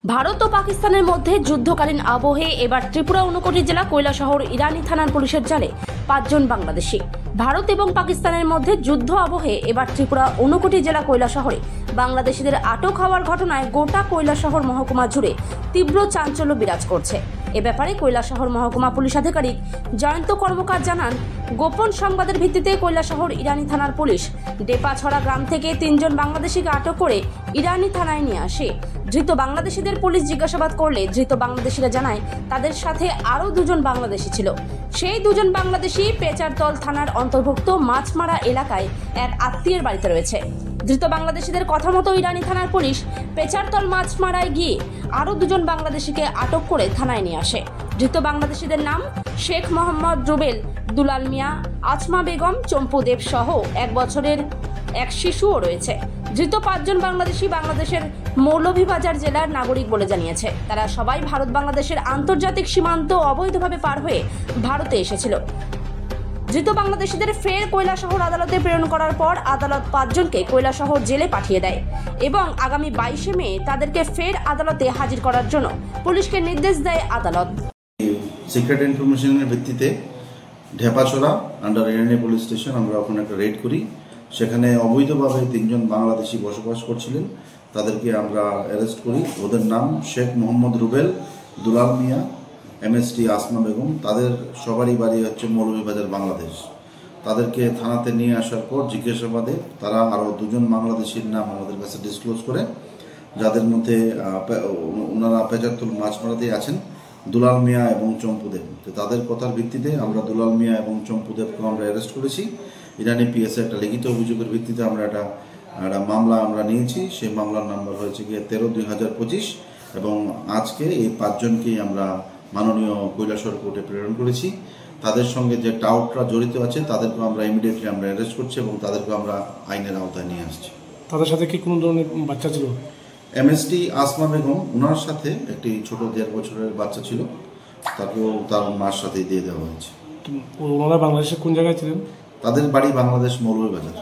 ভারত ও পাকিস্তানের মধ্যে যুদ্ধকালীন আবহে এবার ত্রিপুরা ঊনকোটি জেলা কৈলাসহর ইরানি থানার পুলিশের জালে ৫ জন বাংলাদেশি। ভারত এবং পাকিস্তানের মধ্যে যুদ্ধ আবহে এবার ত্রিপুরা ঊনকোটি জেলা কৈলাসহরে বাংলাদেশিদের আটক হওয়ার ঘটনায় গোটা কৈলাসহর মহকুমা জুড়ে তীব্র চাঞ্চল্য বিরাজ করছে। এ ব্যাপারে কৈলাসহর মহকুমা পুলিশ আধিকারিক জয়ন্ত কর্মকার জানান, গোপন সংবাদের ভিত্তিতে কৈলাসহর ইরানি থানার পুলিশ ডেপাছড়া গ্রাম থেকে ৩ জন বাংলাদেশিকে আটক করে ইরানি থানায় নিয়ে আসে। ধৃত বাংলাদেশিদের পুলিশ জিজ্ঞাসাবাদ করলে ধৃত বাংলাদেশিরা জানায় তাদের সাথে আরও 2 জন বাংলাদেশি ছিল। সেই 2 জন বাংলাদেশি পেচারতল থানার অন্তর্ভুক্ত মাছমারা এলাকায় এক আত্মীয়ের বাড়িতে রয়েছে। ধৃত বাংলাদেশিদের কথা মতো ইরানি থানার পুলিশ পেচারতল মাছমারায় গিয়ে আরও 2 জন বাংলাদেশিকে আটক করে থানায় নিয়ে আসে। ধৃত বাংলাদেশিদের নাম শেখ মোহাম্মদ রুবেল, দুলাল মিয়া, আসমা বেগম, চম্পু দেব সহ 1 বছরের এক শিশুও রয়েছে। ধৃত 5 জন বাংলাদেশি বাংলাদেশের মৌলভীবাজার জেলার নাগরিক বলে জানিয়েছে। তারা সবাই ভারত বাংলাদেশের আন্তর্জাতিক সীমান্ত অবৈধভাবে পার হয়ে ভারতে এসেছিল। ধৃত বাংলাদেশিদের ফের কৈলাসহর আদালতে প্রেরণ করার পর আদালত 5 জনকে কৈলাসহর জেলে পাঠিয়ে দেয় এবং আগামী 22শে মে তাদেরকে ফের আদালতে হাজির করার জন্য পুলিশকে নির্দেশ দেয় আদালত। সিক্রেট ইনফরমেশনের ভিত্তিতে ঢেপাছড়া আন্ডার ইরানি পুলিশ স্টেশন আমরা ওখানে একটা রেড করি। সেখানে অবৈধভাবে 3 জন বাংলাদেশি বসবাস করছিলেন, তাদেরকে আমরা অ্যারেস্ট করি। ওদের নাম শেখ মোহাম্মদ রুবেল, দুলাল মিয়া, এমএসটি আসমা বেগম। তাদের সবারই বাড়ি হচ্ছে মৌলভীবাজার, বাংলাদেশ। তাদেরকে থানাতে নিয়ে আসার পর জিজ্ঞাসাবাদে তারা আরও 2 জন বাংলাদেশির নাম আমাদের কাছে ডিসক্লোজ করে, যাদের মধ্যে ওনারা পেচারতল মাছমারাতেই আছেন, দুলাল মিয়া এবং চম্পুদেব। তো তাদের কথার ভিত্তিতে আমরা দুলাল মিয়া এবং চম্পুদেবকে আমরা অ্যারেস্ট করেছি। ইরানি পিএসএ একটা লিখিত অভিযোগের ভিত্তিতে আমরা একটা মামলা আমরা নিয়েছি। সেই মামলার নাম্বার হয়েছে গিয়ে 13/2025 এবং আজকে এই 5 জনকেই আমরা মাননীয় কৈলাসহর কোর্টে প্রেরণ করেছি। তাদের সঙ্গে যে টাউটরা জড়িত আছে তাদেরকে আমরা ইমিডিয়েটলি আমরা অ্যারেস্ট করছি এবং তাদেরকে আমরা আইনের আওতায় নিয়ে আসছি। তাদের সাথে কি কোনো ধরনের বাচ্চা ছিল? এমএসটি আসমা বেগম, ওনার সাথে একটি ছোট 1.5 বছরের বাচ্চা ছিল, তাকেও তার মার সাথেই দিয়ে দেওয়া হয়েছে। ওনারা বাংলাদেশে কোন জায়গায় ছিলেন? তাদের বাড়ি বাংলাদেশ, মৌলভীবাজার।